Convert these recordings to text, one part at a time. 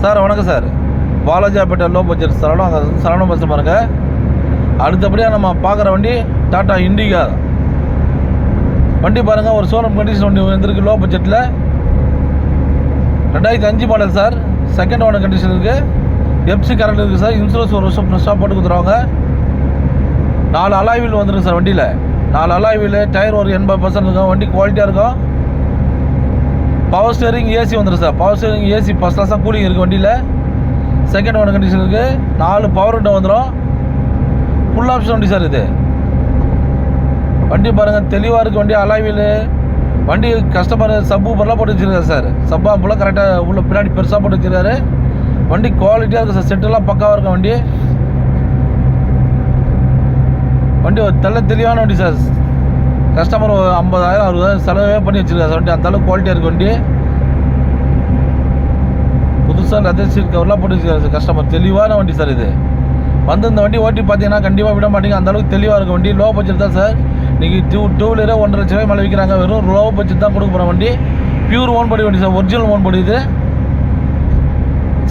Sir வணக்கம் sir. Walajapet low budget Saravanam bus பாருங்கள். அடுத்தபடியாக நம்ம பார்க்குற வண்டி டாடா இண்டிகா வண்டி பாருங்கள். ஒரு ஷோரூம் கண்டிஷன் வண்டி வந்துருக்கு லோ பட்ஜெட்டில். 2005 model sir. Second owner condition இருக்குது. எஃப்சி கரண்ட் இருக்குது சார். இன்சூரன்ஸ் ஒரு வருஷம் ஃப்ரெஷ்ஷாக போட்டு கொடுத்துருவாங்க. 4 அலாய் வீல் வந்துருக்கு சார் வண்டியில். 4 அலாய் வீல், டயர் ஒரு 80% இருக்கும். வண்டி குவாலிட்டியாக இருக்கும். பவர் ஸ்டேரிங், ஏசி வந்துடும் sir. Power steering, AC first கிளாஸாக கூலிங் இருக்குது வண்டியில். செகண்ட் ஓனர் கண்டிஷன் இருக்குது. 4 பவர் விண்டோ வந்துடும். ஃபுல் ஆப்ஷன் வண்டி சார் இது. வண்டி பாருங்கள் தெளிவாக இருக்குது. வண்டி அலாய் வீல். வண்டி கஸ்டமர் சப்பு ஊப்பர்லாம் போட்டு வச்சுருக்காரு சார். சப்பு ஆம்பெல்லாம் கரெக்டாக உள்ள பின்னாடி பெருசாக போட்டு வச்சுருக்காரு. வண்டி குவாலிட்டியாக இருக்குது சார். செட்டெல்லாம் பக்காவாக இருக்கும் வண்டி. வண்டி ஒரு தெளிவான வண்டி சார். கஸ்டமர் 50,000 60,000 செலவே பண்ணி வச்சுருக்காரு வண்டி. அந்தளவுக்கு குவாலிட்டியாக இருக்குது வண்டி. புதுசாக லெதர் சீட் கவர்லாம் போட்டு வச்சுருக்காரு சார். கஸ்டமர் தெளிவான வண்டி சார் இது. வந்து இந்த வண்டி ஓட்டி பார்த்தீங்கன்னா கண்டிப்பாக விட மாட்டீங்க. அந்தளவுக்கு தெளிவாக இருக்கும் வண்டி. லோ பட்ஜெட் தான் சார். நீங்கள் டூ வீலரே 1.5 லட்ச ரூபாய் மேலே விற்கிறாங்க. வெறும் லோ பட்ஜெட் தான் கொடுக்க போகிற வண்டி. பியூர் ஓன் படி வண்டி சார். ஒரிஜினல் ஓன் படி இது.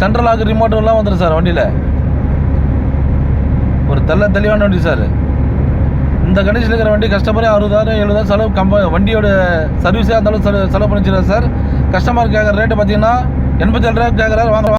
சென்ட்ரல் லாக் ரிமோட்டெல்லாம் வந்துடும் சார் வண்டியில். ஒரு தெளிவான வண்டி சார். இந்த கண்டிஷன் இருக்கிற வண்டி கஸ்டமரே 60,000 70,000 செலவு வண்டியோட சர்வீஸே அந்தளவுக்கு செலவு பண்ணி வச்சுருக்காரு சார். கஸ்டமர் கேட்குற ரேட்டு பார்த்தீங்கன்னா 87,000 கேட்குறாரு. வாங்க